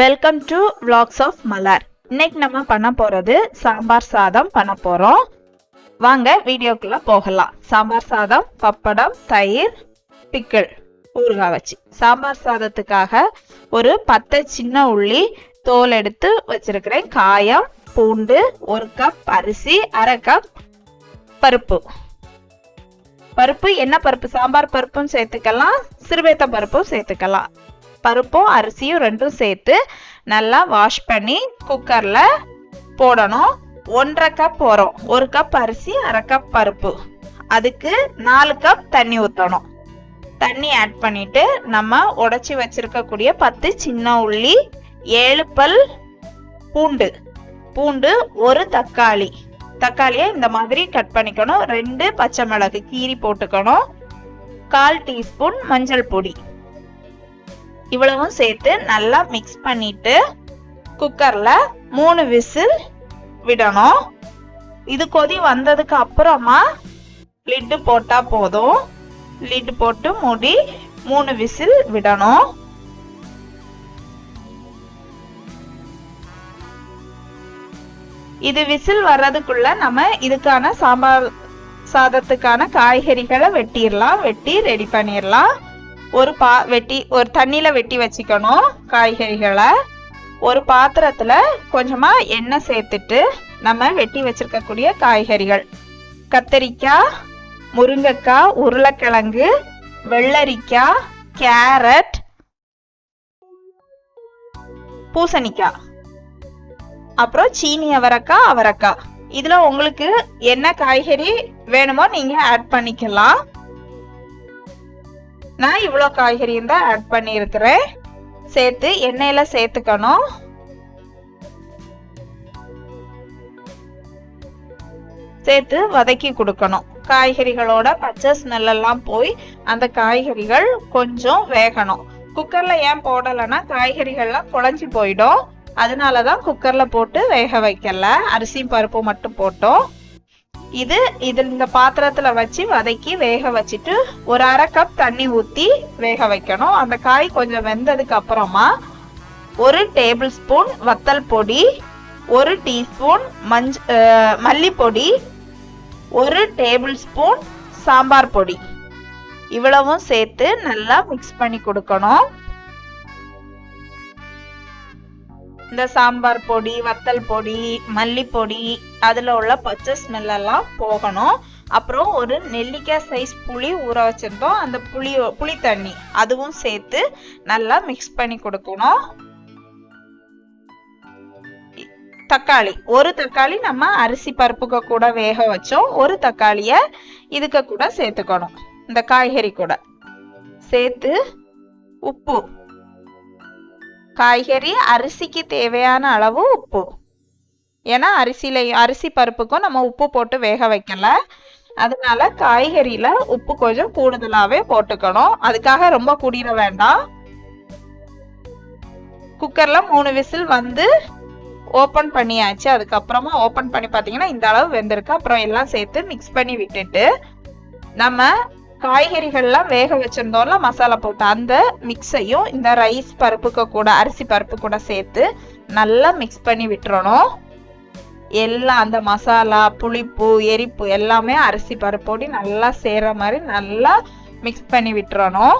Welcome to vlogs of மலர். இன்னைக்கு நம்ம பண்ண போறது சாம்பார் சாதம் பண்ண போறோம். வாங்க வீடியோக்குள்ள போகலாம். சாம்பார் சாதம், பப்படம், தயிர், பிக்கிள், ஊறுகாய் வச்சு சாம்பார் சாதத்துக்காக ஒரு 10 சின்ன உள்ளி தோல் எடுத்து வச்சிருக்கிறேன். காயம், பூண்டு, 1 கப் அரிசி, 1/2 கப் பருப்பு. பருப்பு என்ன பருப்பு? சாம்பார் பருப்பும் சேர்த்துக்கலாம், சிறுவேத்த பருப்பும் சேர்த்துக்கலாம். பருப்பும் அரிசியும் ரெண்டும் சேர்த்து நல்லா வாஷ் பண்ணி குக்கர்ல போடணும். 1/2 கப் வரும். 1 கப் அரிசி, 1/2 கப் பருப்பு. அதுக்கு 4 கப் தண்ணி ஊற்றணும். தண்ணி ஆட் பண்ணிட்டு நம்ம உடைச்சி வச்சிருக்கக்கூடிய 10 சின்ன உள்ளி, 7 பல் பூண்டு, 1 தக்காளி, தக்காளியை இந்த மாதிரி கட் பண்ணிக்கணும். 2 பச்சை மிளகு கீரி போட்டுக்கணும். 1/4 டீஸ்பூன் மஞ்சள் பொடி. இவ்வளவும் சேர்த்து நல்லா மிக்ஸ் பண்ணிட்டு குக்கர்ல 3 விசில் விடணும். இது கொதி வந்ததுக்கு அப்புறமா லிட்டு போட்டா போதும். லிட்டு போட்டு மூடி 3 விசில் விடணும். இது விசில் வர்றதுக்குள்ள நம்ம இதுக்கான சாம்பார் சாதத்துக்கான காய்கறிகளை வெட்டி ரெடி பண்ணிடலாம். ஒரு தண்ணியில வெட்டி வச்சுக்கணும் காய்கறிகளை. ஒரு பாத்திரத்துல கொஞ்சமா எண்ணெய் சேர்த்துட்டு நம்ம வெட்டி வச்சிருக்கக்கூடிய காய்கறிகள், கத்தரிக்காய், முருங்கைக்காய், உருளைக்கிழங்கு, வெள்ளரிக்காய், கேரட், பூசணிக்காய், அப்புறம் சீனி அவரைக்காய். இதுல உங்களுக்கு என்ன காய்கறி வேணுமோ நீங்க ஆட் பண்ணிக்கலாம். நான் இவ்வளோ காய்கறியும் தான் ஆட் பண்ணி இருக்கிறேன். சேர்த்து எண்ணெயில சேர்த்துக்கணும். சேர்த்து வதக்கி கொடுக்கணும். காய்கறிகளோட பச்சை ஸ்மெல் எல்லாம் போய் அந்த காய்கறிகள் கொஞ்சம் வேகணும். குக்கர்ல ஏன் போடலைன்னா காய்கறிகள்லாம் குழஞ்சி போயிடும். அதனாலதான் குக்கர்ல போட்டு வேக வைக்கல, அரிசியும் பருப்பு மட்டும் போட்டோம். இந்த பாத்திரத்துல வச்சு வதக்கி வேக வச்சுட்டு ஒரு 1/2 கப் தண்ணி ஊத்தி வேக வைக்கணும். அந்த காய் கொஞ்சம் வெந்ததுக்கு அப்புறமா 1 டேபிள் ஸ்பூன் வத்தல் பொடி, 1 டீஸ்பூன் மல்லிப்பொடி, 1 டேபிள் ஸ்பூன் சாம்பார் பொடி, இவ்வளவும் சேர்த்து நல்லா மிக்ஸ் பண்ணி கொடுக்கணும். இந்த சாம்பார் பொடி, வத்தல் பொடி, மல்லிப்பொடி, அதுல உள்ள பச்சை ஸ்மெல் எல்லாம் போகணும். அப்புறம் ஒரு நெல்லிக்காய் சைஸ் புளி ஊற வச்சிருந்தோம், அந்த புளி தண்ணி அதுவும் சேர்த்து நல்லா மிக்ஸ் பண்ணி கொடுக்கணும். தக்காளி, 1 தக்காளி நம்ம அரிசி பருப்புக்கு கூட வேக வச்சோம். 1 தக்காளிய இதுக்கு கூட சேர்த்துக்கணும். இந்த காய்கறி கூட சேர்த்து உப்பு, காய்கறி அரிசிக்கு தேவையான அளவு உப்பு. ஏன்னா அரிசி பருப்புக்கும் நம்ம உப்பு போட்டு வேக வைக்கல, அதனால காய்கறியில உப்பு கொஞ்சம் கூடுதலாவே போட்டுக்கணும். அதுக்காக ரொம்ப கூடிட வேண்டாம். குக்கர்ல 3 விசில் வந்து ஓபன் பண்ணியாச்சு. அதுக்கப்புறமா ஓபன் பண்ணி பாத்தீங்கன்னா இந்த அளவு வெந்திருக்கு. அப்புறம் எல்லாம் சேர்த்து மிக்ஸ் பண்ணி விட்டுட்டு நம்ம காய்கறிகள்லாம் வேக வச்சிருந்தோம்ல மசாலா போட்டு, அந்த மிக்ஸையும் இந்த ரைஸ் பருப்புக்கு கூட அரிசி பருப்பு கூட சேர்த்து நல்லா மிக்ஸ் பண்ணி விட்டுறணும். எல்லாம் அந்த மசாலா, புளிப்பு, எரிப்பு எல்லாமே அரிசி பருப்போடி நல்லா சேர்ற மாதிரி நல்லா மிக்ஸ் பண்ணி விட்டுறணும்.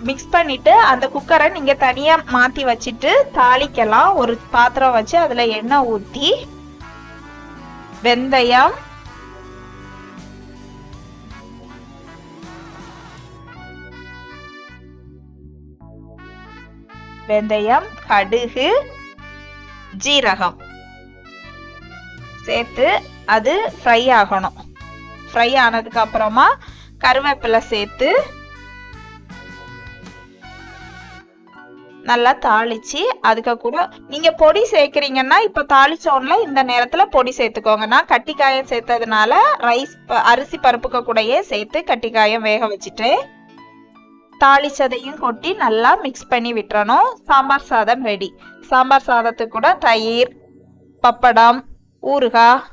மிக்ஸ் பண்ணிட்டு அந்த குக்கரை நீங்க தனியா மாத்தி வச்சுட்டு தாளிக்கலாம். ஒரு பாத்திரம் வச்சு அதுல எண்ணெய் ஊத்தி வெந்தயம், கடுகு, ஜீரகம் சேர்த்து அது ஃப்ரை ஆகணும். ஃப்ரை ஆனதுக்கு அப்புறமா கருவேப்பிலை சேர்த்து நல்லா தாளிச்சு அதுக்கு கூட நீங்க பொடி சேர்க்கிறீங்கன்னா இப்ப தாளிச்சோன்ல இந்த நேரத்துல பொடி சேர்த்துக்கோங்க. நான் கட்டிக்காயம் சேர்த்ததுனால அரிசி பருப்புக்கு கூடயே சேர்த்து கட்டிக்காயம் வேக வச்சுட்டு தாளிச்சதையும் கொட்டி நல்லா மிக்ஸ் பண்ணி விட்டுறணும். சாம்பார் சாதம் ரெடி. சாம்பார் சாதத்துக்கு கூட தயிர், பப்படம், ஊறுகாய்,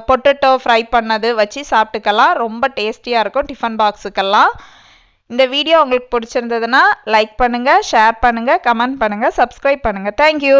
பொட்டேட்டோ ஃப்ரை பண்ணது வச்சு சாப்பிட்டுக்கலாம். ரொம்ப டேஸ்டியாக இருக்கும் டிஃபன் பாக்ஸுக்கெல்லாம். இந்த வீடியோ உங்களுக்கு பிடிச்சிருந்ததுன்னா லைக் பண்ணுங்கள், ஷேர் பண்ணுங்கள், கமெண்ட் பண்ணுங்கள், சப்ஸ்கிரைப் பண்ணுங்கள். தேங்க்யூ.